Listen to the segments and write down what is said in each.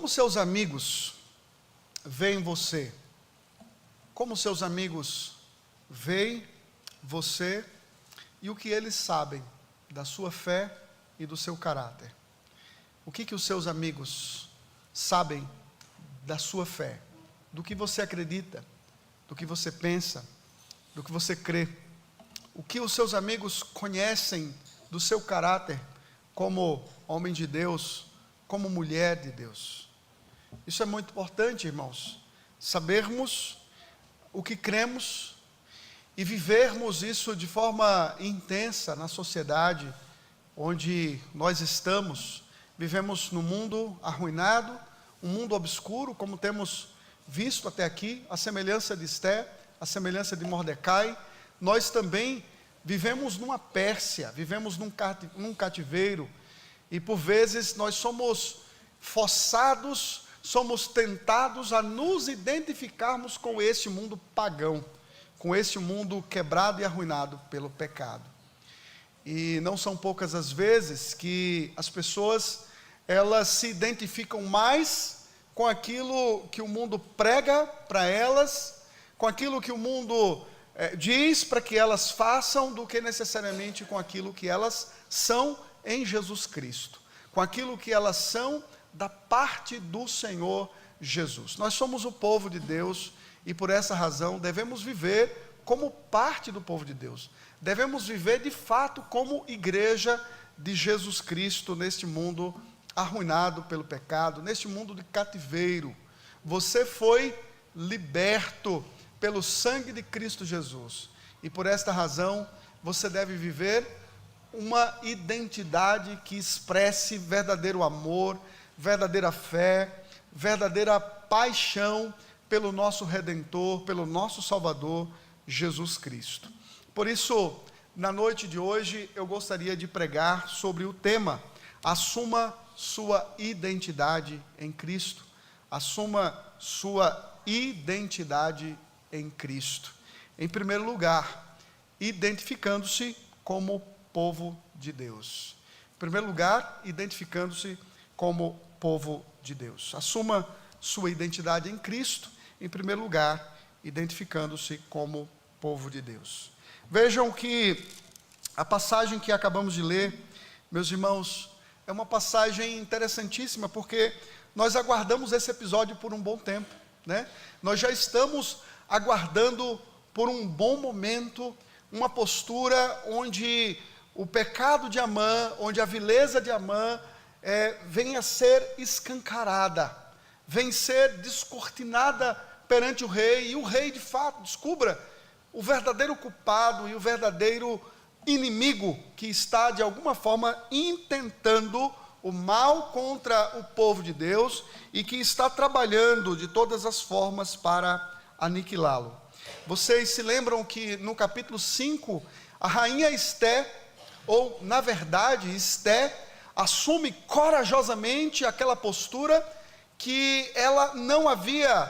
Como seus amigos veem você? Como seus amigos veem você e o que eles sabem da sua fé e do seu caráter? O que os seus amigos sabem da sua fé? Do que você acredita? Do que você pensa? Do que você crê? O que os seus amigos conhecem do seu caráter como homem de Deus, como mulher de Deus? Isso é muito importante, irmãos, sabermos o que cremos e vivermos isso de forma intensa na sociedade onde nós estamos. Vivemos num mundo arruinado, um mundo obscuro, como temos visto até aqui, a semelhança de Esté, a semelhança de Mordecai. Nós também vivemos numa Pérsia, vivemos num cativeiro, e por vezes nós somos forçados, somos tentados a nos identificarmos com esse mundo pagão, com esse mundo quebrado e arruinado pelo pecado. E não são poucas as vezes que as pessoas, elas se identificam mais com aquilo que o mundo prega para elas, com aquilo que o mundo diz para que elas façam, do que necessariamente com aquilo que elas são em Jesus Cristo, com aquilo que elas são da parte do Senhor Jesus. Nós somos o povo de Deus e por essa razão devemos viver como parte do povo de Deus. Devemos viver de fato como igreja de Jesus Cristo neste mundo arruinado pelo pecado, neste mundo de cativeiro. Você foi liberto pelo sangue de Cristo Jesus, e por esta razão você deve viver uma identidade que expresse verdadeiro amor, verdadeira fé, verdadeira paixão pelo nosso Redentor, pelo nosso Salvador, Jesus Cristo. Por isso, na noite de hoje, eu gostaria de pregar sobre o tema: assuma sua identidade em Cristo. Assuma sua identidade em Cristo. Em primeiro lugar, identificando-se como povo de Deus. Em primeiro lugar, identificando-se como povo de Deus. Assuma sua identidade em Cristo. Em primeiro lugar, identificando-se como povo de Deus. Vejam que a passagem que acabamos de ler, meus irmãos, é uma passagem interessantíssima, porque nós aguardamos esse episódio por um bom tempo, né? Nós já estamos aguardando por um bom momento uma postura onde o pecado de Amã, onde a vileza de Amã venha a ser escancarada, venha a ser descortinada perante o rei, e o rei de fato descubra o verdadeiro culpado e o verdadeiro inimigo que está de alguma forma intentando o mal contra o povo de Deus e que está trabalhando de todas as formas para aniquilá-lo. Vocês se lembram que no capítulo 5, a rainha Esté, ou na verdade Esté, assume corajosamente aquela postura que ela não havia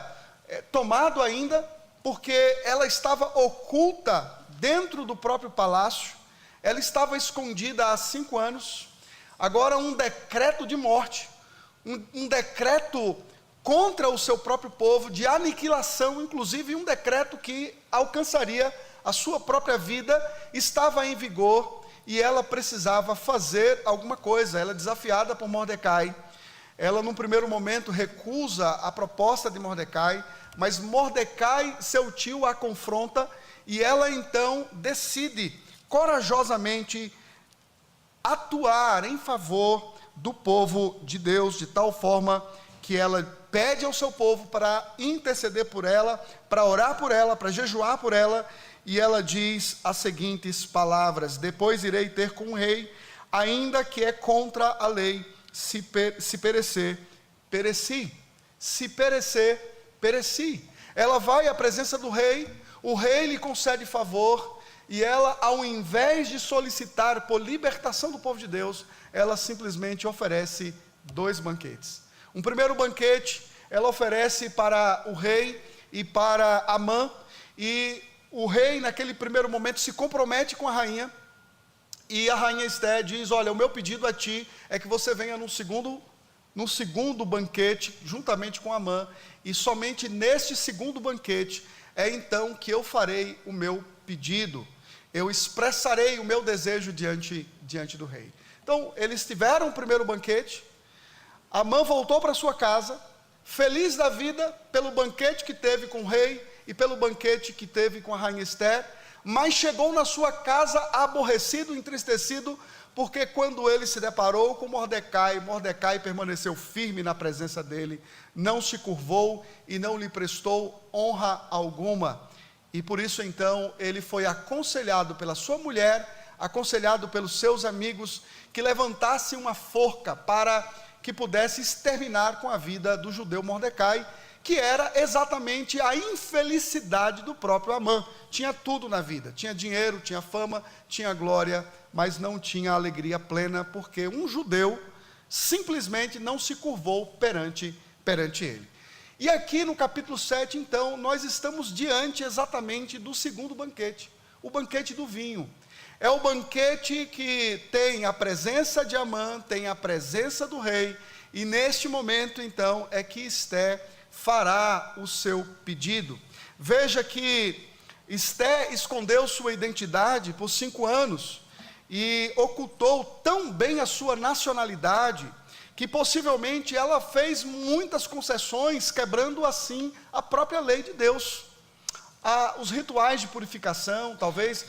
tomado ainda, porque ela estava oculta dentro do próprio palácio, ela estava escondida há 5 anos, agora um decreto de morte, um decreto contra o seu próprio povo, de aniquilação, inclusive um decreto que alcançaria a sua própria vida, estava em vigor, e ela precisava fazer alguma coisa. Ela é desafiada por Mordecai. Ela num primeiro momento recusa a proposta de Mordecai, mas Mordecai, seu tio, a confronta, e ela então decide corajosamente atuar em favor do povo de Deus, de tal forma que ela pede ao seu povo para interceder por ela, para orar por ela, para jejuar por ela, e ela diz as seguintes palavras: depois irei ter com o rei, ainda que é contra a lei, se perecer, pereci. Se perecer, pereci. Ela vai à presença do rei, o rei lhe concede favor, e ela, ao invés de solicitar por libertação do povo de Deus, ela simplesmente oferece 2 banquetes. Um primeiro banquete, ela oferece para o rei e para Amã, e o rei naquele primeiro momento se compromete com a rainha, e a rainha Esté diz: olha, o meu pedido a ti é que você venha num segundo no segundo banquete, juntamente com Amã, e somente neste segundo banquete é então que eu farei o meu pedido, eu expressarei o meu desejo diante do rei. Então, eles tiveram o primeiro banquete, Amã voltou para sua casa, feliz da vida pelo banquete que teve com o rei e pelo banquete que teve com a rainha Ester, mas chegou na sua casa aborrecido, entristecido, porque quando ele se deparou com Mordecai, Mordecai permaneceu firme na presença dele, não se curvou e não lhe prestou honra alguma. E por isso então ele foi aconselhado pela sua mulher, aconselhado pelos seus amigos, que levantasse uma forca para que pudesse exterminar com a vida do judeu Mordecai, que era exatamente a infelicidade do próprio Amã. Tinha tudo na vida, tinha dinheiro, tinha fama, tinha glória, mas não tinha alegria plena, porque um judeu simplesmente não se curvou perante ele. E aqui no capítulo 7, então, nós estamos diante exatamente do segundo banquete, o banquete do vinho. É o banquete que tem a presença de Amã, tem a presença do rei, e neste momento, então, é que Ester fará o seu pedido. Veja que Ester escondeu sua identidade por 5 anos, e ocultou tão bem a sua nacionalidade, que possivelmente ela fez muitas concessões, quebrando assim a própria lei de Deus. Os rituais de purificação, talvez,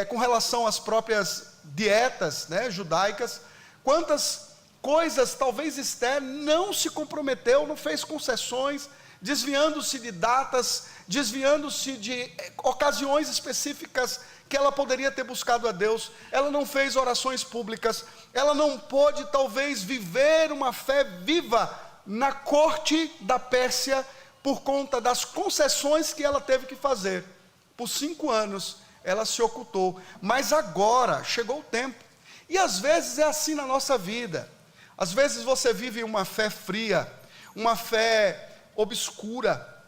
com relação às próprias dietas, judaicas, quantas coisas talvez Ester não se comprometeu, não fez concessões, desviando-se de datas, desviando-se de ocasiões específicas que ela poderia ter buscado a Deus. Ela não fez orações públicas, ela não pôde talvez viver uma fé viva na corte da Pérsia, por conta das concessões que ela teve que fazer. Por 5 anos ela se ocultou, mas agora chegou o tempo, e às vezes é assim na nossa vida. Às vezes você vive uma fé fria, uma fé obscura,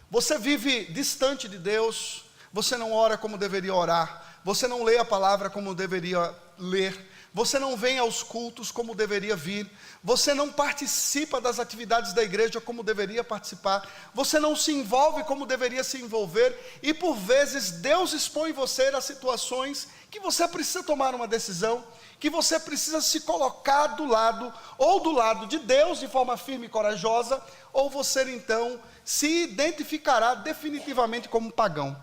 você vive distante de Deus, você não ora como deveria orar, você não lê a palavra como deveria ler, você não vem aos cultos como deveria vir, você não participa das atividades da igreja como deveria participar, você não se envolve como deveria se envolver, e por vezes Deus expõe você a situações que você precisa tomar uma decisão, que você precisa se colocar do lado, ou do lado de Deus de forma firme e corajosa, ou você então se identificará definitivamente como pagão.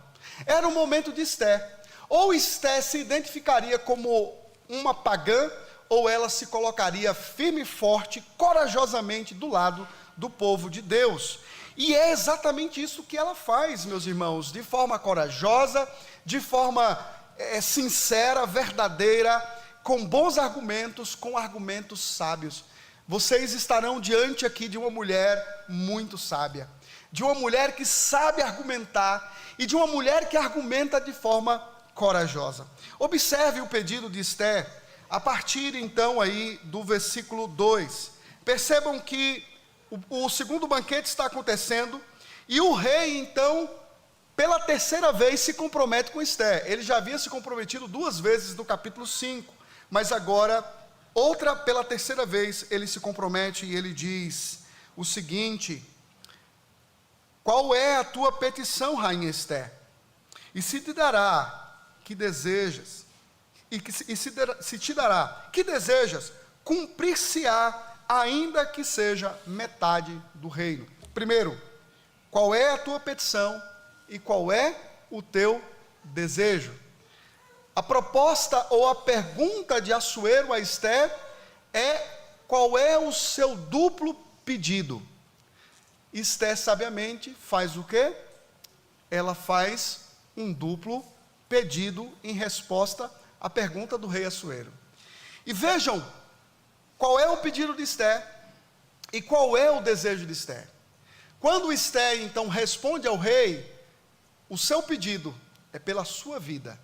Era o momento de Ester. Ou Ester se identificaria como uma pagã, ou ela se colocaria firme e forte, corajosamente do lado do povo de Deus. E é exatamente isso que ela faz, meus irmãos, de forma corajosa, de forma sincera, verdadeira, com bons argumentos, com argumentos sábios. Vocês estarão diante aqui de uma mulher muito sábia, de uma mulher que sabe argumentar, e de uma mulher que argumenta de forma corajosa. Observe o pedido de Ester, a partir então aí do versículo 2. Percebam que o segundo banquete está acontecendo, e o rei então, pela terceira vez, se compromete com Ester. Ele já havia se comprometido 2 vezes no capítulo 5, mas agora, pela terceira vez, ele se compromete e ele diz o seguinte: qual é a tua petição, rainha Ester? E se te dará que desejas, se te dará que desejas, cumprir-se-á, ainda que seja metade do reino. Primeiro, qual é a tua petição e qual é o teu desejo? A proposta ou a pergunta de Assuero a Ester é: qual é o seu duplo pedido? Ester sabiamente faz o quê? Ela faz um duplo pedido em resposta à pergunta do rei Assuero. E vejam qual é o pedido de Ester e qual é o desejo de Ester. Quando Ester então responde ao rei, o seu pedido é pela sua vida,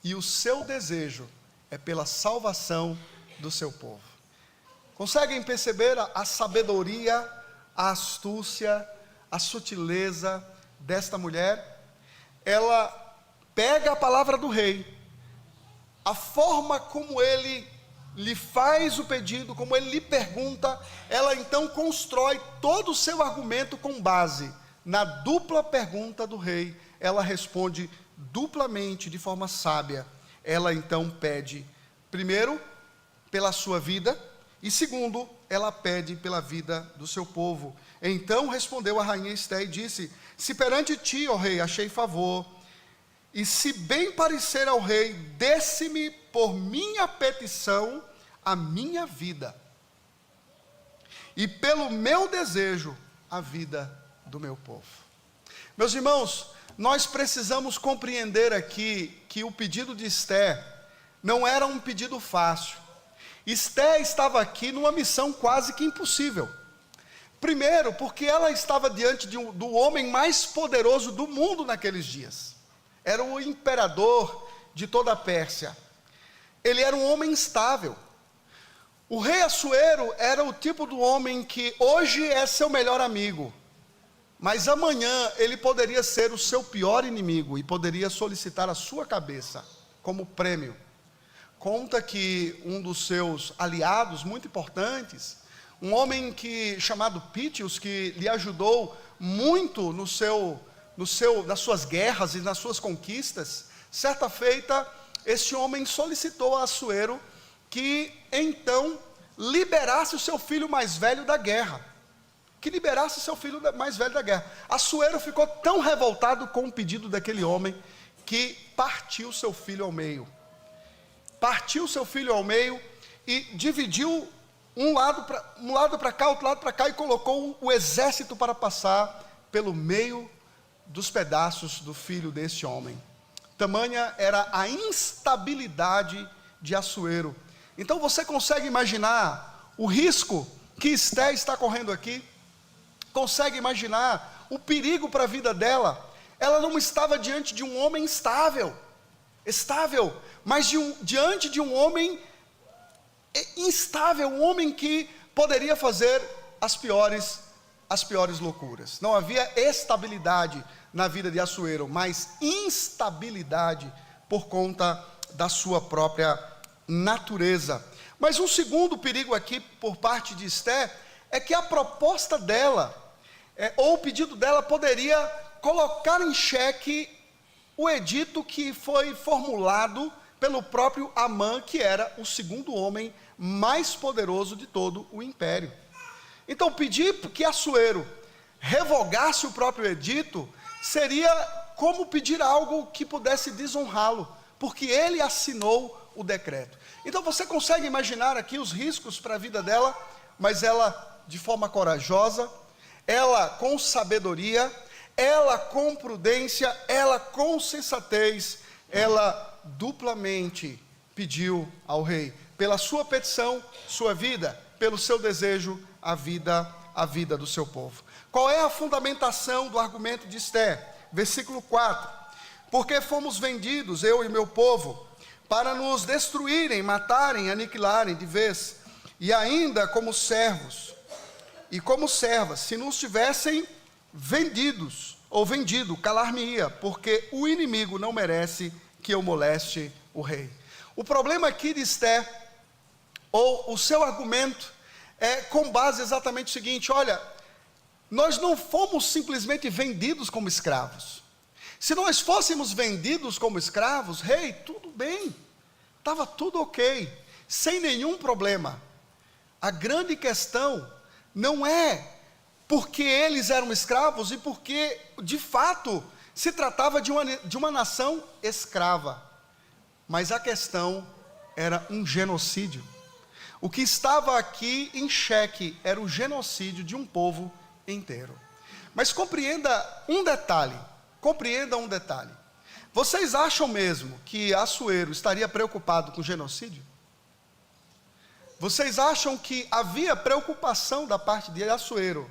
e o seu desejo é pela salvação do seu povo. Conseguem perceber a sabedoria, a astúcia, a sutileza desta mulher? Ela pega a palavra do rei, a forma como ele lhe faz o pedido, como ele lhe pergunta, ela então constrói todo o seu argumento com base na dupla pergunta do rei. Ela responde duplamente, de forma sábia. Ela então pede, primeiro, pela sua vida, e segundo, ela pede pela vida do seu povo. Então respondeu a rainha Esté e disse: se perante ti, ó rei, achei favor, e se bem parecer ao rei, desse-me por minha petição a minha vida, e pelo meu desejo a vida do meu povo. Meus irmãos, nós precisamos compreender aqui que o pedido de Esté não era um pedido fácil. Esté estava aqui numa missão quase que impossível. Primeiro, porque ela estava diante do homem mais poderoso do mundo naqueles dias. Era o imperador de toda a Pérsia. Ele era um homem instável. O rei Assuero era o tipo do homem que hoje é seu melhor amigo, mas amanhã ele poderia ser o seu pior inimigo e poderia solicitar a sua cabeça como prêmio. Conta que um dos seus aliados muito importantes, um homem chamado Pítios, que lhe ajudou muito nas suas guerras e nas suas conquistas, certa feita, esse homem solicitou a Assuero que então liberasse o seu filho mais velho da guerra. Assuero ficou tão revoltado com o pedido daquele homem que partiu seu filho ao meio. E dividiu um lado para cá, outro lado para cá, e colocou o exército para passar pelo meio dos pedaços do filho desse homem. Tamanha era a instabilidade de Assuero. Então você consegue imaginar o risco que Esté está correndo aqui? Consegue imaginar o perigo para a vida dela? Ela não estava diante de um homem estável, mas diante de um homem instável, um homem que poderia fazer as piores loucuras. Não havia estabilidade na vida de Assuero, mas instabilidade por conta da sua própria natureza. Mas um segundo perigo aqui por parte de Esté é que a proposta dela, ou o pedido dela, poderia colocar em xeque o edito que foi formulado pelo próprio Amã, que era o segundo homem mais poderoso de todo o império. Então pedir que Assuero revogasse o próprio edito seria como pedir algo que pudesse desonrá-lo, porque ele assinou o decreto. Então você consegue imaginar aqui os riscos para a vida dela, mas ela de forma corajosa, ela com sabedoria, ela com prudência, ela com sensatez, ela duplamente pediu ao rei, pela sua petição, sua vida, pelo seu desejo, a vida do seu povo. Qual é a fundamentação do argumento de Esté? Versículo 4: porque fomos vendidos, eu e meu povo, para nos destruírem, matarem, aniquilarem de vez, e ainda como servos e como servas, se nos tivessem vendido, calar-me-ia, porque o inimigo não merece que eu moleste o rei. O problema aqui de Esté, ou o seu argumento, é com base exatamente o seguinte: olha, nós não fomos simplesmente vendidos como escravos. Se nós fôssemos vendidos como escravos, rei, tudo bem, estava tudo ok, sem nenhum problema. A grande questão não é porque eles eram escravos e porque, de fato, se tratava de uma nação escrava, mas a questão era um genocídio. O que estava aqui em xeque era o genocídio de um povo inteiro. Mas compreenda um detalhe. Vocês acham mesmo que Assuero estaria preocupado com genocídio? Vocês acham que havia preocupação da parte de Assuero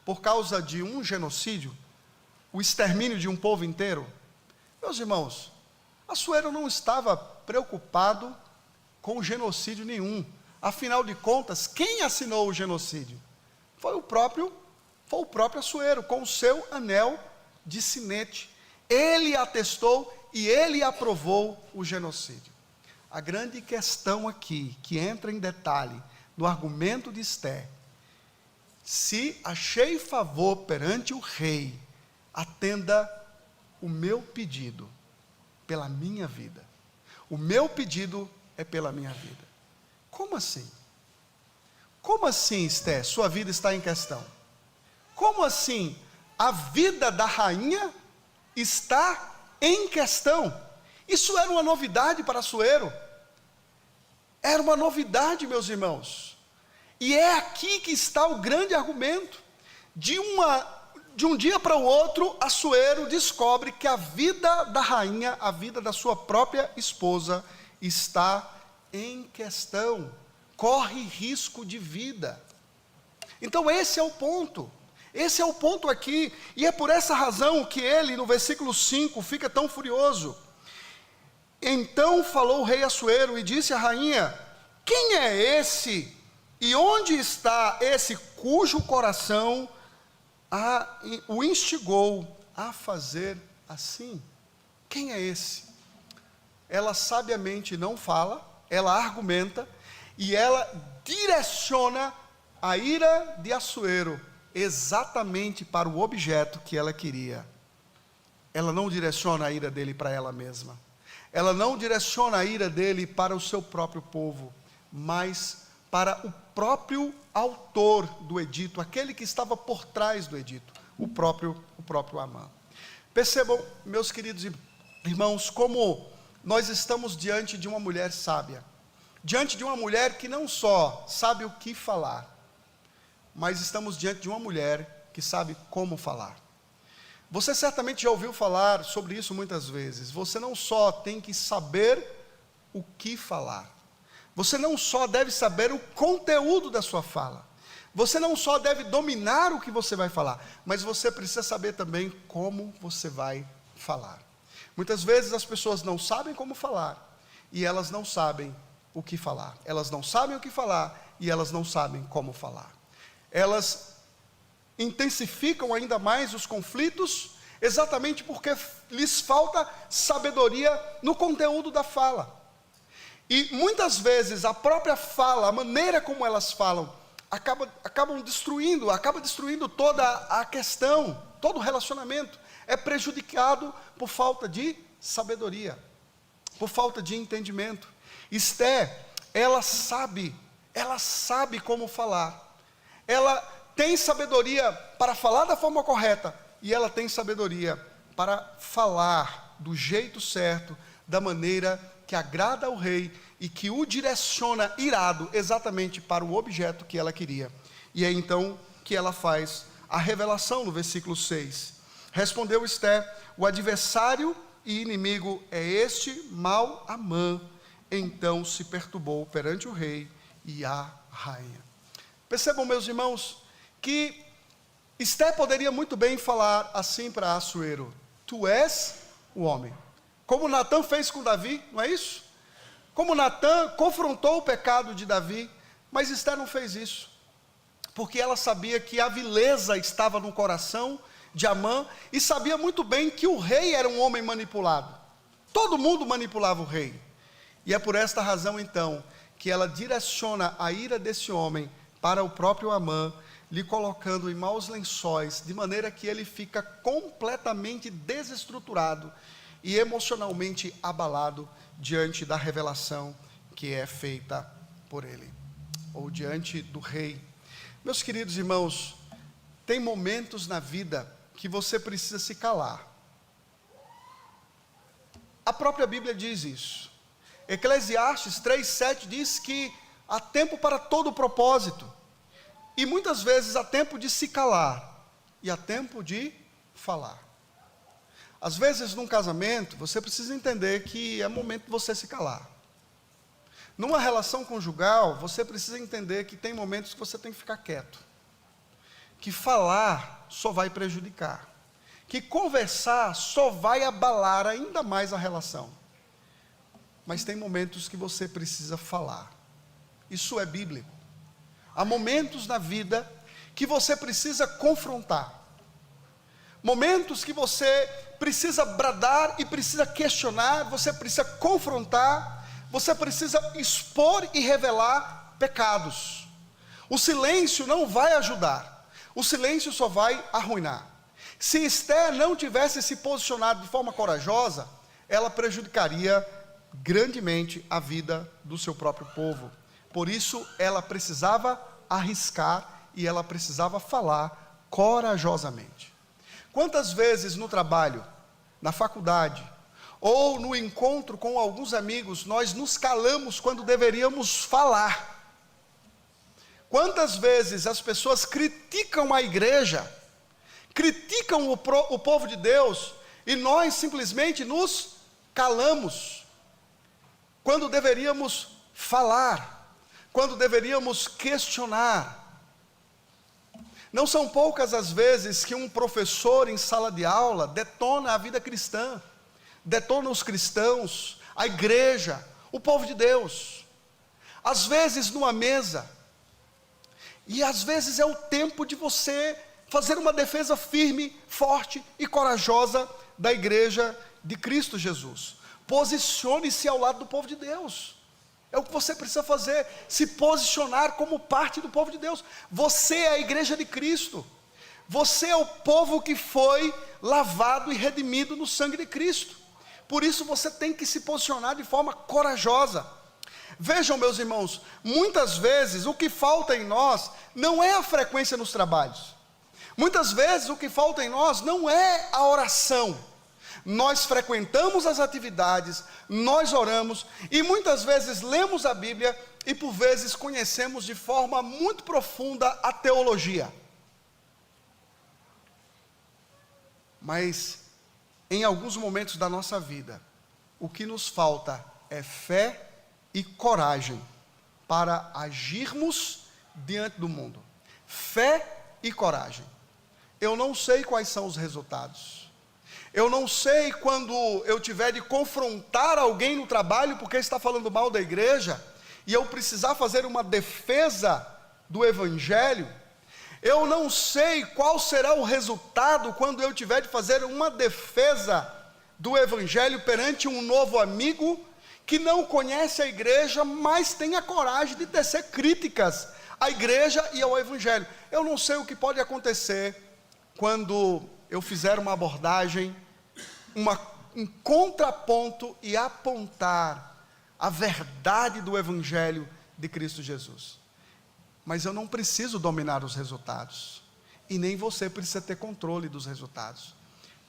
por causa de um genocídio? O extermínio de um povo inteiro? Meus irmãos, Assuero não estava preocupado com genocídio nenhum. Afinal de contas, quem assinou o genocídio? Foi o próprio Assuero, com o seu anel de sinete. Ele atestou e ele aprovou o genocídio. a grande questão aqui, que entra em detalhe no argumento de Esther: se achei favor perante o rei, atenda o meu pedido pela minha vida. O meu pedido é pela minha vida. Como assim? Como assim, Esther, sua vida está em questão? Como assim a vida da rainha está em questão? Isso era uma novidade para Assuero. Era uma novidade, meus irmãos. E é aqui que está o grande argumento. De um dia para o outro, Assuero descobre que a vida da rainha, a vida da sua própria esposa, está em questão. Corre risco de vida. Então esse é o ponto. Esse é o ponto aqui. E é por essa razão que ele, no versículo 5, fica tão furioso. Então falou o rei Assuero e disse à rainha: quem é esse? E onde está esse cujo coração o instigou a fazer assim? Quem é esse? Ela sabiamente não fala, ela argumenta, e ela direciona a ira de Assuero exatamente para o objeto que ela queria. Ela não direciona a ira dele para ela mesma. Ela não direciona a ira dele para o seu próprio povo, mas para o próprio autor do edito, aquele que estava por trás do edito, o próprio Amã. Percebam, meus queridos irmãos, como nós estamos diante de uma mulher sábia, diante de uma mulher que não só sabe o que falar, mas estamos diante de uma mulher que sabe como falar. Você certamente já ouviu falar sobre isso muitas vezes. Você não só tem que saber o que falar, você não só deve saber o conteúdo da sua fala, você não só deve dominar o que você vai falar, mas você precisa saber também como você vai falar. Muitas vezes as pessoas não sabem como falar, e elas não sabem o que falar. Elas não sabem o que falar, e elas não sabem como falar. Elas intensificam ainda mais os conflitos, exatamente porque lhes falta sabedoria no conteúdo da fala. E muitas vezes a própria fala, a maneira como elas falam, acaba destruindo toda a questão, todo o relacionamento. É prejudicado por falta de sabedoria, por falta de entendimento. Esther, ela sabe como falar. Ela tem sabedoria para falar da forma correta, e ela tem sabedoria para falar do jeito certo, da maneira que agrada ao rei e que o direciona irado exatamente para o objeto que ela queria. E é então que ela faz a revelação no versículo 6. Respondeu Esther: o adversário e inimigo é este mau Amã. Então se perturbou perante o rei e a rainha. Percebam, meus irmãos, que Esther poderia muito bem falar assim para Assuero: tu és o homem. Como Natã fez com Davi, não é isso? Como Natã confrontou o pecado de Davi, mas Esther não fez isso, porque ela sabia que a vileza estava no coração de Amã, e sabia muito bem que o rei era um homem manipulado. Todo mundo manipulava o rei. E é por esta razão então que ela direciona a ira desse homem para o próprio Amã, lhe colocando em maus lençóis, de maneira que ele fica completamente desestruturado e emocionalmente abalado diante da revelação que é feita por ele, ou diante do rei. Meus queridos irmãos, tem momentos na vida que você precisa se calar. A própria Bíblia diz isso. Eclesiastes 3:7 diz que há tempo para todo propósito, e muitas vezes há tempo de se calar e há tempo de falar. Às vezes num casamento você precisa entender que é momento de você se calar. Numa relação conjugal você precisa entender que tem momentos que você tem que ficar quieto, que falar só vai prejudicar, que conversar só vai abalar ainda mais a relação. Mas tem momentos que você precisa falar. Isso é bíblico. Há momentos na vida que você precisa confrontar, momentos que você precisa bradar e precisa questionar, você precisa confrontar, você precisa expor e revelar pecados. O silêncio não vai ajudar, o silêncio só vai arruinar. Se Esther não tivesse se posicionado de forma corajosa, ela prejudicaria grandemente a vida do seu próprio povo. Por isso, ela precisava arriscar e ela precisava falar corajosamente. Quantas vezes no trabalho, na faculdade, ou no encontro com alguns amigos, nós nos calamos quando deveríamos falar? Quantas vezes as pessoas criticam a igreja, criticam o povo de Deus, e nós simplesmente nos calamos, quando deveríamos falar, quando deveríamos questionar. Não são poucas as vezes que um professor em sala de aula detona a vida cristã, detona os cristãos, a igreja, o povo de Deus. Às vezes numa mesa, e às vezes é o tempo de você fazer uma defesa firme, forte e corajosa da igreja de Cristo Jesus. Posicione-se ao lado do povo de Deus. É o que você precisa fazer, se posicionar como parte do povo de Deus. Você é a igreja de Cristo. Você é o povo que foi lavado e redimido no sangue de Cristo. Por isso você tem que se posicionar de forma corajosa. Vejam, meus irmãos, muitas vezes o que falta em nós não é a frequência nos trabalhos. Muitas vezes o que falta em nós não é a oração. Nós frequentamos as atividades, nós oramos e muitas vezes lemos a Bíblia e por vezes conhecemos de forma muito profunda a teologia. Mas em alguns momentos da nossa vida, o que nos falta é fé e coragem para agirmos diante do mundo. Fé e coragem. Eu não sei quais são os resultados. Eu não sei quando eu tiver de confrontar alguém no trabalho porque está falando mal da igreja e eu precisar fazer uma defesa do evangelho. Eu não sei qual será o resultado quando eu tiver de fazer uma defesa do evangelho perante um novo amigo que não conhece a igreja, mas tem a coragem de tecer críticas à igreja e ao evangelho. Eu não sei o que pode acontecer quando eu fizer uma abordagem, um contraponto e apontar a verdade do evangelho de Cristo Jesus. Mas eu não preciso dominar os resultados, e nem você precisa ter controle dos resultados,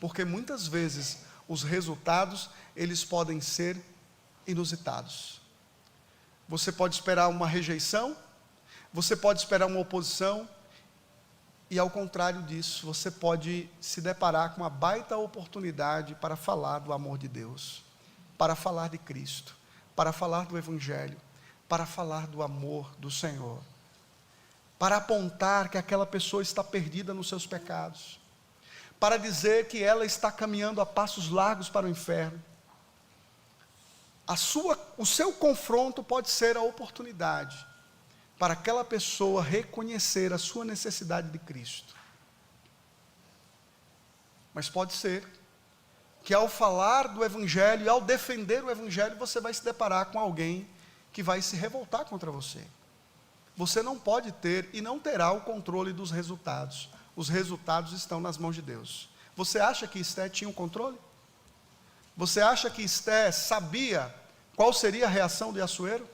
porque muitas vezes os resultados, eles podem ser inusitados. Você pode esperar uma rejeição, você pode esperar uma oposição, e ao contrário disso, você pode se deparar com uma baita oportunidade para falar do amor de Deus, para falar de Cristo, para falar do evangelho, para falar do amor do Senhor, para apontar que aquela pessoa está perdida nos seus pecados, para dizer que ela está caminhando a passos largos para o inferno. O seu confronto pode ser a oportunidade para aquela pessoa reconhecer a sua necessidade de Cristo. Mas pode ser que ao falar do evangelho e ao defender o evangelho, você vai se deparar com alguém que vai se revoltar contra você. Você não pode ter e não terá o controle dos resultados. Os resultados estão nas mãos de Deus. Você acha que Esther tinha um controle? Você acha que Esther sabia qual seria a reação de Assuero?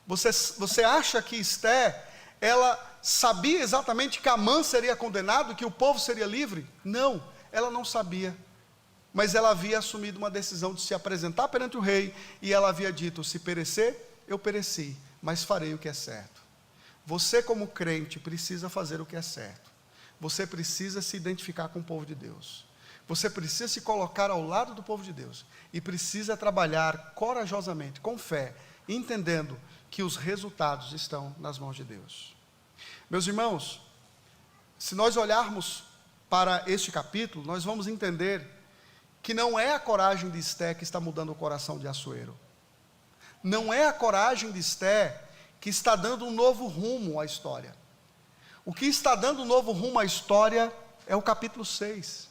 Você acha que Esther, ela sabia exatamente que Amã seria condenado, que o povo seria livre? Não, ela não sabia. Mas ela havia assumido uma decisão de se apresentar perante o rei, e ela havia dito: se perecer, eu pereci, mas farei o que é certo. Você, como crente, precisa fazer o que é certo. Você precisa se identificar com o povo de Deus. Você precisa se colocar ao lado do povo de Deus, e precisa trabalhar corajosamente, com fé, entendendo que os resultados estão nas mãos de Deus. Meus irmãos, se nós olharmos para este capítulo, nós vamos entender que não é a coragem de Esther que está mudando o coração de Assuero. Não é a coragem de Esther que está dando um novo rumo à história. O que está dando um novo rumo à história é o capítulo 6.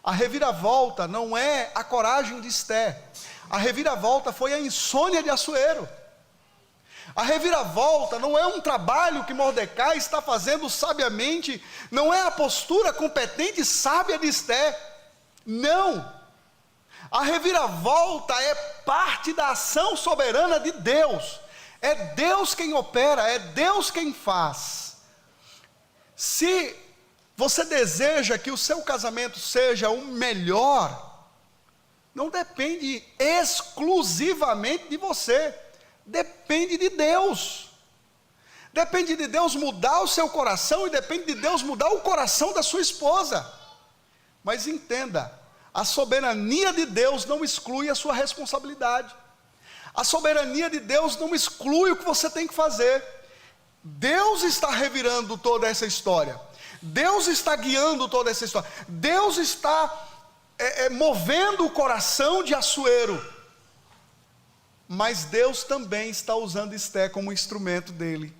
A reviravolta não é a coragem de Esté. A reviravolta foi a insônia de Assuero. A reviravolta não é um trabalho que Mordecai está fazendo sabiamente, não é a postura competente e sábia de Esté. Não. A reviravolta é parte da ação soberana de Deus. É Deus quem opera, é Deus quem faz. Se você deseja que o seu casamento seja o melhor, não depende exclusivamente de você, depende de Deus. Depende de Deus mudar o seu coração e depende de Deus mudar o coração da sua esposa. Mas entenda, a soberania de Deus não exclui a sua responsabilidade. A soberania de Deus não exclui o que você tem que fazer. Deus está revirando toda essa história. Deus está guiando toda essa história. Deus está movendo o coração de Assuero. Mas Deus também está usando Esté como instrumento dele.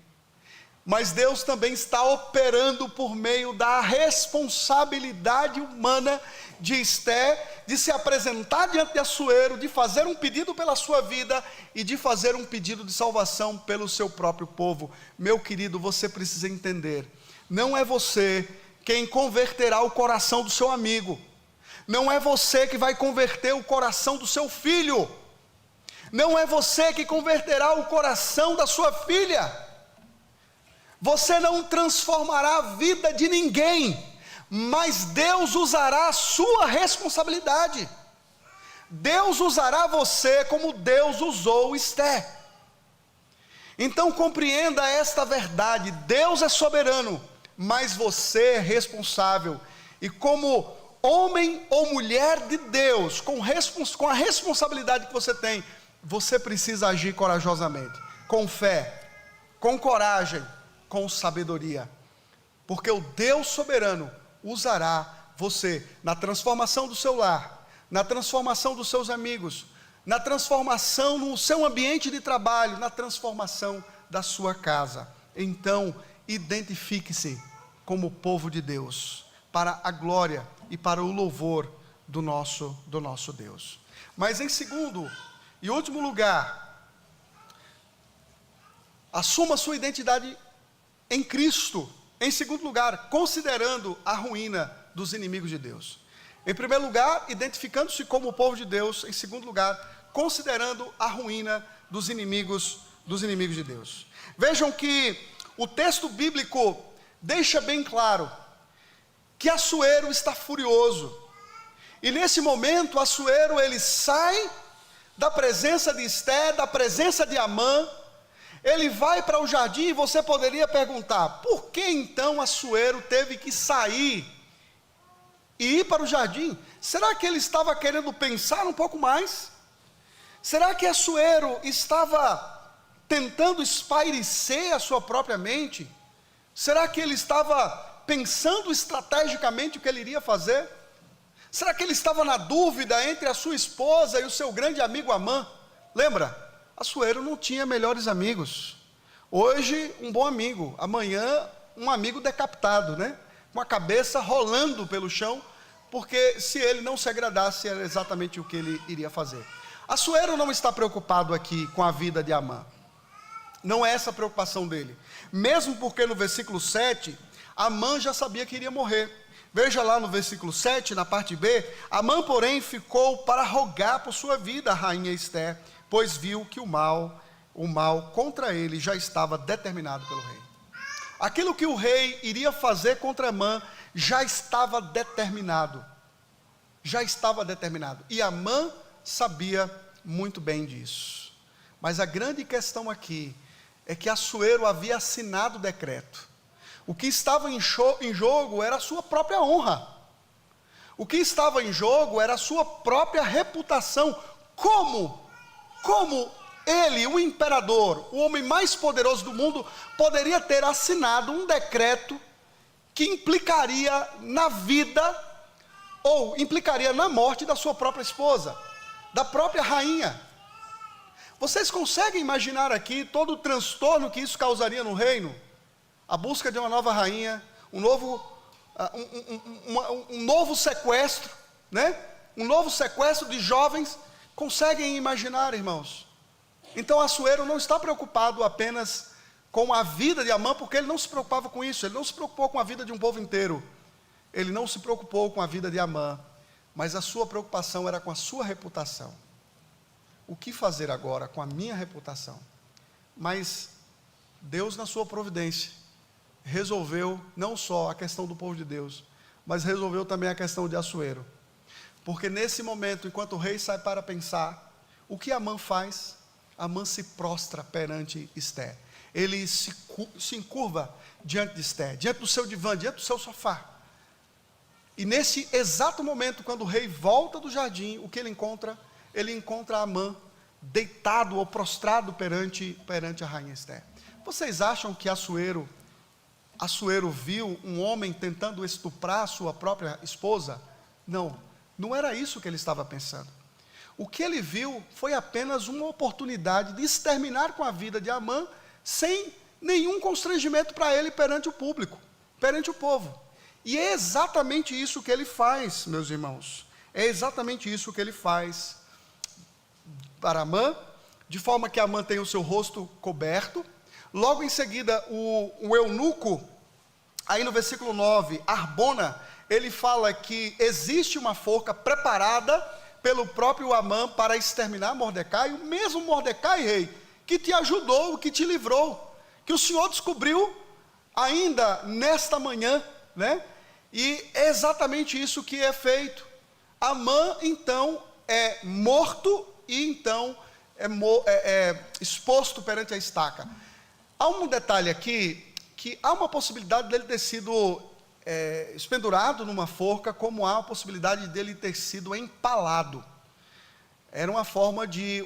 Mas Deus também está operando por meio da responsabilidade humana de Esté, de se apresentar diante de Assuero, de fazer um pedido pela sua vida e de fazer um pedido de salvação pelo seu próprio povo. Meu querido, você precisa entender, não é você quem converterá o coração do seu amigo, não é você que vai converter o coração do seu filho, não é você que converterá o coração da sua filha. Você não transformará a vida de ninguém, mas Deus usará a sua responsabilidade. Deus usará você como Deus usou Esté. Então compreenda esta verdade: Deus é soberano, mas você é responsável. E como homem ou mulher de Deus, com a responsabilidade que você tem, você precisa agir corajosamente, com fé, com coragem, com sabedoria, porque o Deus soberano usará você na transformação do seu lar, na transformação dos seus amigos, na transformação no seu ambiente de trabalho, na transformação da sua casa. Então, identifique-se como povo de Deus, para a glória e para o louvor do nosso Deus. Mas em segundo e último lugar, assuma sua identidade em Cristo. Em segundo lugar, considerando a ruína dos inimigos de Deus. Em primeiro lugar, identificando-se como o povo de Deus. Em segundo lugar, considerando a ruína dos inimigos de Deus. Vejam que o texto bíblico deixa bem claro que Assuero está furioso. E nesse momento, Assuero ele sai da presença de Esté, da presença de Amã. Ele vai para o jardim e você poderia perguntar: por que então Assuero teve que sair e ir para o jardim? Será que ele estava querendo pensar um pouco mais? Será que Assuero estava tentando espairecer a sua própria mente? Será que ele estava pensando estrategicamente o que ele iria fazer? Será que ele estava na dúvida entre a sua esposa e o seu grande amigo Amã? Lembra? Assuero não tinha melhores amigos. Hoje um bom amigo, amanhã um amigo decapitado, né? Com a cabeça rolando pelo chão, porque se ele não se agradasse era exatamente o que ele iria fazer. Assuero não está preocupado aqui com a vida de Amã. Não é essa a preocupação dele. Mesmo porque no versículo 7, Amã já sabia que iria morrer. Veja lá no versículo 7, na parte B, Amã porém ficou para rogar por sua vida a rainha Esté, pois viu que o mal contra ele já estava determinado pelo rei. Aquilo que o rei iria fazer contra Amã já estava determinado. E Amã sabia muito bem disso. Mas a grande questão aqui é que Assuero havia assinado o decreto. O que estava em jogo era a sua própria honra. O que estava em jogo era a sua própria reputação. Como ele, o imperador, o homem mais poderoso do mundo, poderia ter assinado um decreto que implicaria na vida ou implicaria na morte da sua própria esposa, da própria rainha? Vocês conseguem imaginar aqui todo o transtorno que isso causaria no reino? A busca de uma nova rainha, um novo sequestro, né? Um novo sequestro de jovens. Conseguem imaginar, irmãos? Então Assuero não está preocupado apenas com a vida de Amã, porque ele não se preocupava com isso, ele não se preocupou com a vida de um povo inteiro, ele não se preocupou com a vida de Amã, mas a sua preocupação era com a sua reputação. O que fazer agora com a minha reputação? Mas Deus, na sua providência, resolveu não só a questão do povo de Deus, mas resolveu também a questão de Assuero. Porque nesse momento, enquanto o rei sai para pensar, o que Amã faz? Amã se prostra perante Ester. Ele se encurva diante de Ester, diante do seu divã, diante do seu sofá. E nesse exato momento, quando o rei volta do jardim, o que ele encontra? Ele encontra Amã deitado ou prostrado perante a rainha Ester. Vocês acham que Assuero viu um homem tentando estuprar a sua própria esposa? Não, não era isso que ele estava pensando. O que ele viu foi apenas uma oportunidade de exterminar com a vida de Amã, sem nenhum constrangimento para ele perante o público, perante o povo. E é exatamente isso que ele faz, meus irmãos. É exatamente isso que ele faz para Amã, de forma que Amã tem o seu rosto coberto. Logo em seguida, o eunuco, aí no versículo 9, Arbona, ele fala que existe uma forca preparada pelo próprio Amã para exterminar Mordecai, o mesmo Mordecai, rei, que te ajudou, que te livrou, que o Senhor descobriu ainda nesta manhã, né? E é exatamente isso que é feito. Amã, então, é morto e então é exposto perante a estaca. Há um detalhe aqui, que há uma possibilidade dele ter sido espendurado numa forca, como há a possibilidade dele ter sido empalado. Era uma forma de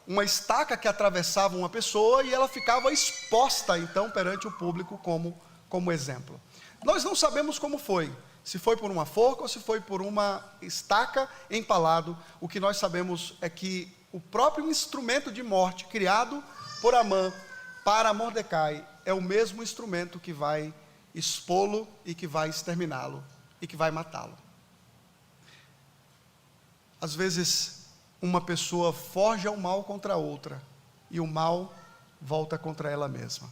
uma estaca que atravessava uma pessoa e ela ficava exposta, então, perante o público como exemplo. Nós não sabemos como foi, se foi por uma forca ou se foi por uma estaca empalado. O que nós sabemos é que o próprio instrumento de morte criado por Amã para Mordecai é o mesmo instrumento que vai expô-lo e que vai exterminá-lo e que vai matá-lo. Às vezes, uma pessoa forja o mal contra a outra e o mal volta contra ela mesma.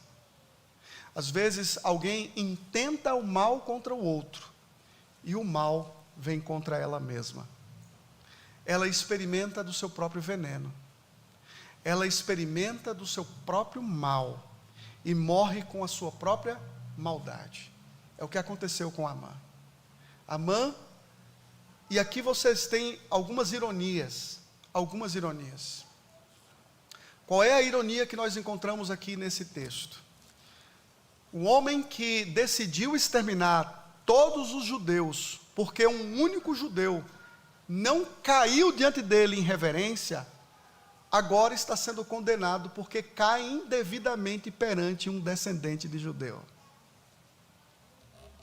Às vezes, alguém intenta o mal contra o outro e o mal vem contra ela mesma. Ela experimenta do seu próprio veneno. Ela experimenta do seu próprio mal e morre com a sua própria maldade. É o que aconteceu com Amã. Amã, e aqui vocês têm algumas ironias. Qual é a ironia que nós encontramos aqui nesse texto? O homem que decidiu exterminar todos os judeus, porque um único judeu não caiu diante dele em reverência, agora está sendo condenado porque cai indevidamente perante um descendente de judeu.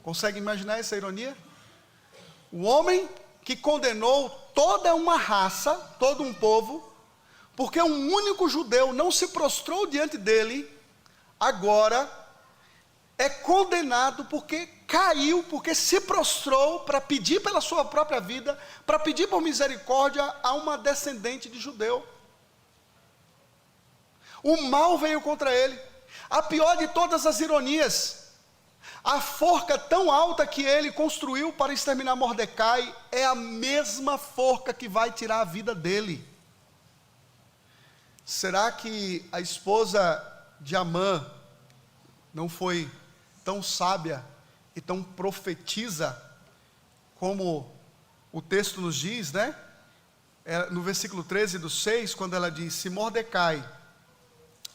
Consegue imaginar essa ironia? O homem que condenou toda uma raça, todo um povo, porque um único judeu não se prostrou diante dele, agora é condenado porque caiu, porque se prostrou para pedir pela sua própria vida, para pedir por misericórdia a uma descendente de judeu. O mal veio contra ele. A pior de todas as ironias, a forca tão alta que ele construiu para exterminar Mordecai é a mesma forca que vai tirar a vida dele. Será que a esposa de Amã não foi tão sábia e tão profetiza como o texto nos diz, né? No versículo 13 do 6, quando ela diz: se Mordecai,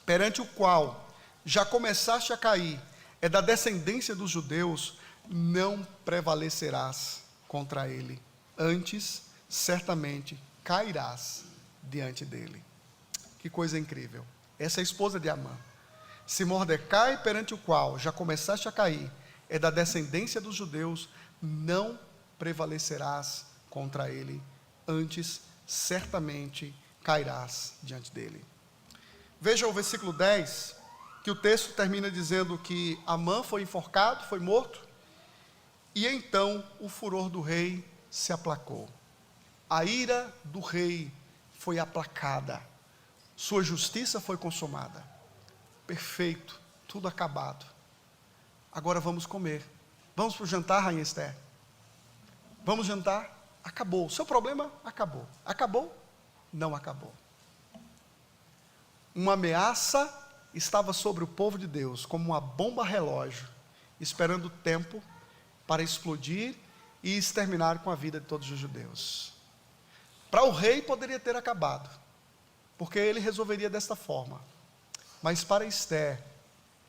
perante o qual já começaste a cair, é da descendência dos judeus, não prevalecerás contra ele, antes certamente cairás diante dele. Que coisa incrível. Essa é a esposa de Amã. Se Mordecai, perante o qual já começaste a cair, é da descendência dos judeus, não prevalecerás contra ele, antes certamente cairás diante dele. Veja o versículo 10, que o texto termina dizendo que Amã foi enforcado, foi morto, e então o furor do rei se aplacou. A ira do rei foi aplacada. Sua justiça foi consumada. Perfeito, tudo acabado. Agora vamos comer. Vamos para o jantar, Rainha Esther? Vamos jantar? Acabou. Seu problema acabou. Acabou? Não acabou. Uma ameaça estava sobre o povo de Deus, como uma bomba relógio, esperando o tempo para explodir e exterminar com a vida de todos os judeus. Para o rei poderia ter acabado, porque ele resolveria desta forma. Mas para Esther,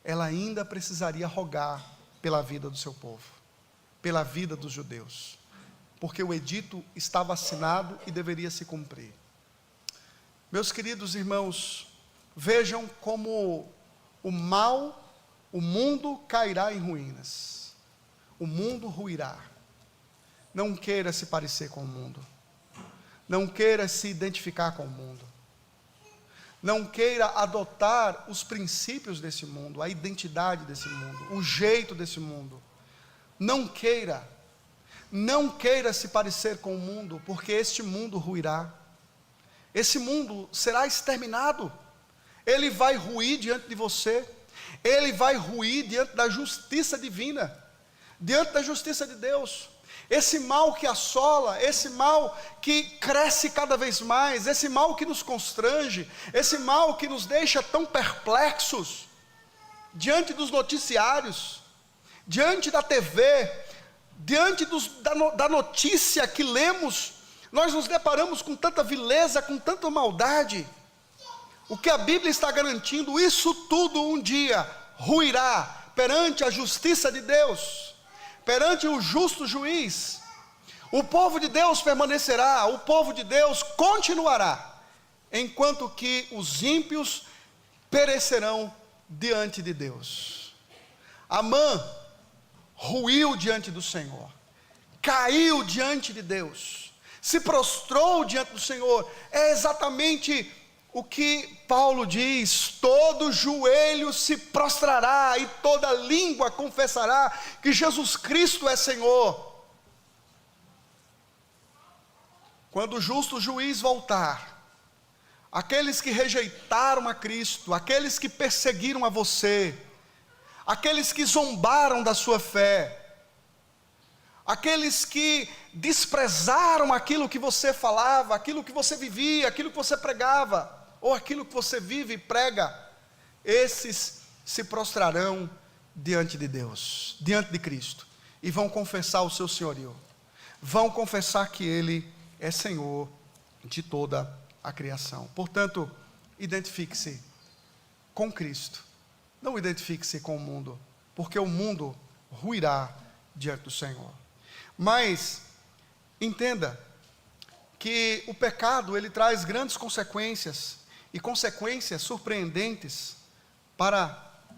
ela ainda precisaria rogar pela vida do seu povo, pela vida dos judeus, porque o edito estava assinado e deveria se cumprir. Meus queridos irmãos, vejam como o mundo cairá em ruínas. O mundo ruirá. Não queira se parecer com o mundo. Não queira se identificar com o mundo. Não queira adotar os princípios desse mundo, a identidade desse mundo, o jeito desse mundo. Não queira se parecer com o mundo, porque este mundo ruirá. Esse mundo será exterminado. Ele vai ruir diante de você. Ele vai ruir diante da justiça divina, diante da justiça de Deus. Esse mal que assola, esse mal que cresce cada vez mais, esse mal que nos constrange, esse mal que nos deixa tão perplexos, diante dos noticiários, diante da TV, diante da notícia que lemos, nós nos deparamos com tanta vileza, com tanta maldade. O que a Bíblia está garantindo, isso tudo um dia ruirá perante a justiça de Deus, perante o justo juiz. O povo de Deus permanecerá, o povo de Deus continuará, enquanto que os ímpios perecerão diante de Deus. Amã ruiu diante do Senhor, caiu diante de Deus, se prostrou diante do Senhor. É exatamente o que Paulo diz: todo joelho se prostrará e toda língua confessará que Jesus Cristo é Senhor. Quando o justo juiz voltar, aqueles que rejeitaram a Cristo, aqueles que perseguiram a você, aqueles que zombaram da sua fé, aqueles que desprezaram aquilo que você falava, aquilo que você vivia, aquilo que você pregava, ou aquilo que você vive e prega, esses se prostrarão diante de Deus, diante de Cristo, e vão confessar o seu senhorio, vão confessar que Ele é Senhor de toda a criação. Portanto, identifique-se com Cristo, não identifique-se com o mundo, porque o mundo ruirá diante do Senhor. Mas entenda que o pecado, ele traz grandes consequências, e consequências surpreendentes para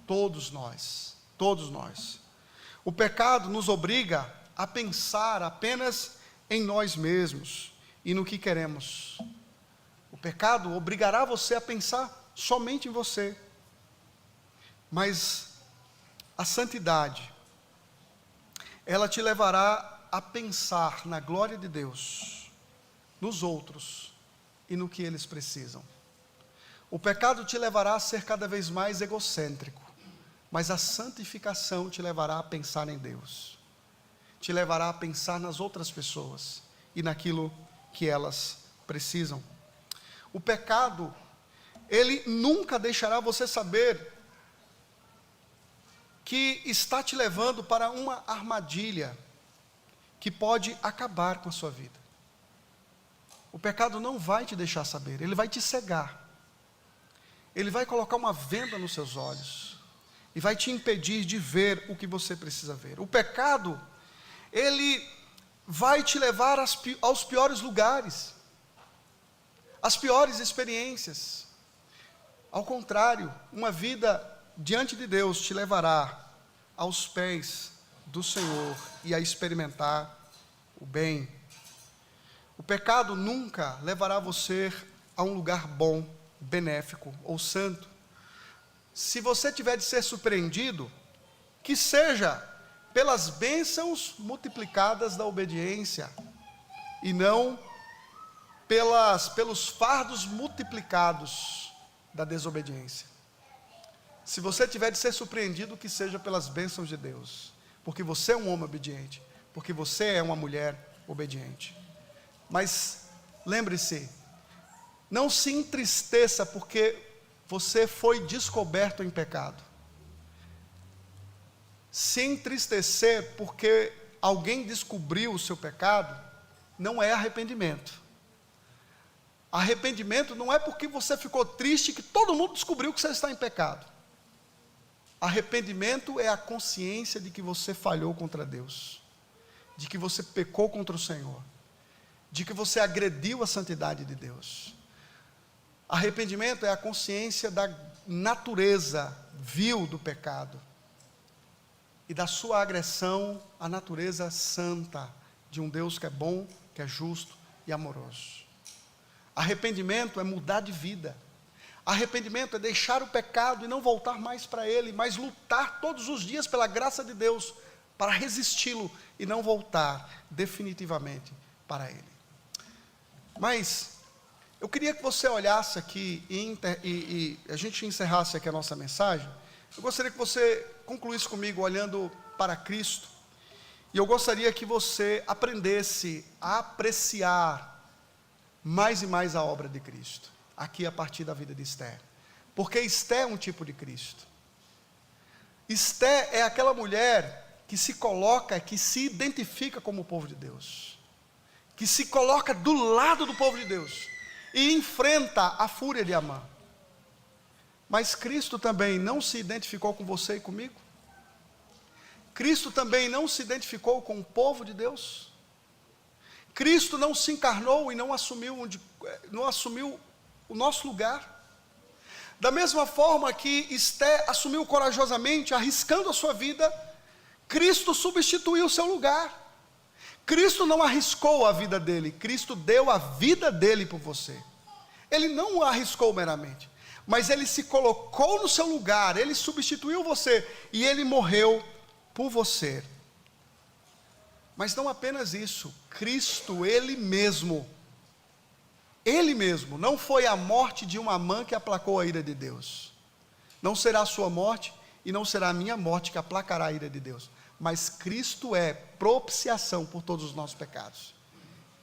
todos nós, todos nós. O pecado nos obriga a pensar apenas em nós mesmos e no que queremos. O pecado obrigará você a pensar somente em você. Mas a santidade, ela te levará a pensar na glória de Deus, nos outros e no que eles precisam. O pecado te levará a ser cada vez mais egocêntrico, mas a santificação te levará a pensar em Deus, te levará a pensar nas outras pessoas e naquilo que elas precisam. O pecado, ele nunca deixará você saber que está te levando para uma armadilha que pode acabar com a sua vida. O pecado não vai te deixar saber, ele vai te cegar. Ele vai colocar uma venda nos seus olhos e vai te impedir de ver o que você precisa ver. O pecado, ele vai te levar aos piores lugares, às piores experiências. Ao contrário, uma vida diante de Deus te levará aos pés do Senhor e a experimentar o bem. O pecado nunca levará você a um lugar bom, benéfico ou santo. Se você tiver de ser surpreendido, que seja pelas bênçãos multiplicadas da obediência, e não pelos fardos multiplicados da desobediência. Se você tiver de ser surpreendido, que seja pelas bênçãos de Deus, porque você é um homem obediente, porque você é uma mulher obediente. Mas lembre-se, não se entristeça porque você foi descoberto em pecado. Se entristecer porque alguém descobriu o seu pecado, não é arrependimento. Arrependimento não é porque você ficou triste que todo mundo descobriu que você está em pecado. Arrependimento é a consciência de que você falhou contra Deus, de que você pecou contra o Senhor, de que você agrediu a santidade de Deus. Arrependimento é a consciência da natureza vil do pecado e da sua agressão à natureza santa de um Deus que é bom, que é justo e amoroso. Arrependimento é mudar de vida. Arrependimento é deixar o pecado e não voltar mais para ele, mas lutar todos os dias pela graça de Deus para resisti-lo e não voltar definitivamente para ele. Mas eu queria que você olhasse aqui e a gente encerrasse aqui a nossa mensagem. Eu gostaria que você concluísse comigo olhando para Cristo. E eu gostaria que você aprendesse a apreciar mais e mais a obra de Cristo, aqui a partir da vida de Esther. Porque Esther é um tipo de Cristo. Esther é aquela mulher que se coloca, que se identifica como o povo de Deus, que se coloca do lado do povo de Deus e enfrenta a fúria de Amã. Mas Cristo também não se identificou com você e comigo? Cristo também não se identificou com o povo de Deus? Cristo não se encarnou e não assumiu o nosso lugar? Da mesma forma que Esther assumiu corajosamente, arriscando a sua vida, Cristo substituiu o seu lugar. Cristo não arriscou a vida dele, Cristo deu a vida dele por você. Ele não arriscou meramente, mas ele se colocou no seu lugar, ele substituiu você e ele morreu por você. Mas não apenas isso, Cristo, Ele mesmo, não foi a morte de uma Amã que aplacou a ira de Deus. Não será a sua morte e não será a minha morte que aplacará a ira de Deus. Mas Cristo é propiciação por todos os nossos pecados.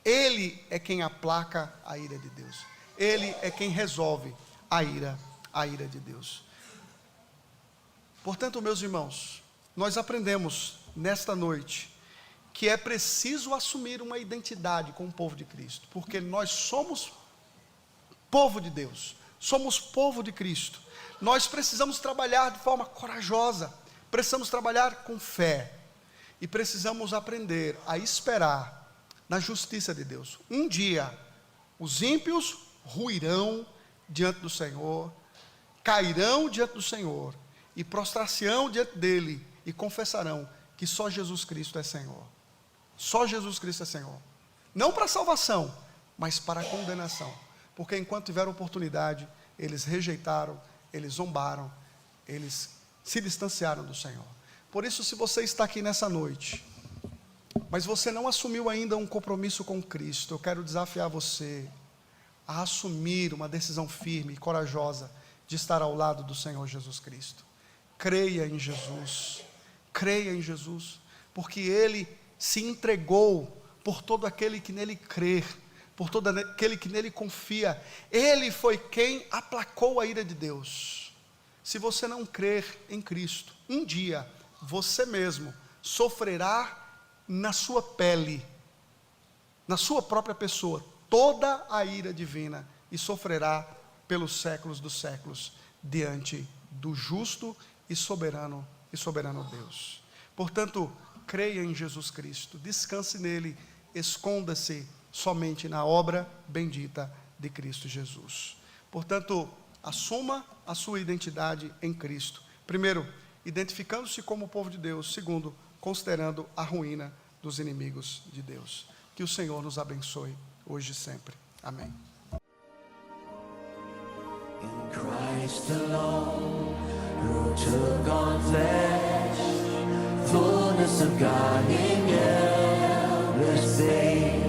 Ele é quem aplaca a ira de Deus. Ele é quem resolve a ira de Deus. Portanto, meus irmãos, nós aprendemos nesta noite que é preciso assumir uma identidade com o povo de Cristo, porque nós somos povo de Deus, somos povo de Cristo. Nós precisamos trabalhar de forma corajosa, precisamos trabalhar com fé, e precisamos aprender a esperar na justiça de Deus. Um dia, os ímpios ruirão diante do Senhor, cairão diante do Senhor, e prostrar-se-ão diante dele, e confessarão que só Jesus Cristo é Senhor. Só Jesus Cristo é Senhor. Não para a salvação, mas para a condenação. Porque enquanto tiveram oportunidade, eles rejeitaram, eles zombaram, eles se distanciaram do Senhor. Por isso, se você está aqui nessa noite, mas você não assumiu ainda um compromisso com Cristo, eu quero desafiar você a assumir uma decisão firme e corajosa de estar ao lado do Senhor Jesus Cristo. Creia em Jesus, porque Ele se entregou por todo aquele que nele crer, por todo aquele que nele confia. Ele foi quem aplacou a ira de Deus. Se você não crer em Cristo, um dia você mesmo sofrerá na sua pele, na sua própria pessoa, toda a ira divina, e sofrerá pelos séculos dos séculos diante do justo e soberano Deus. Portanto, creia em Jesus Cristo, descanse nele, esconda-se somente na obra bendita de Cristo Jesus. Portanto, assuma a sua identidade em Cristo. Primeiro, identificando-se como povo de Deus. Segundo, considerando a ruína dos inimigos de Deus. Que o Senhor nos abençoe hoje e sempre. Amém. In Christ alone, who took on flesh, fullness of God in endless faith,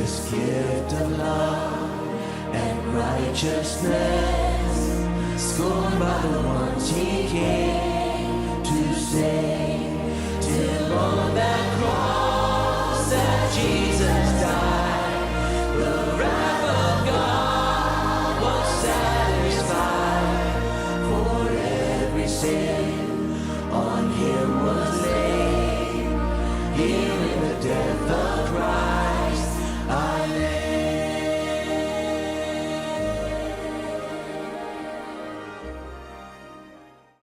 this gift of love and righteousness, scorned by the ones he came to save, till on that cross that Jesus died, the wrath of God was satisfied, for every sin on him was laid. He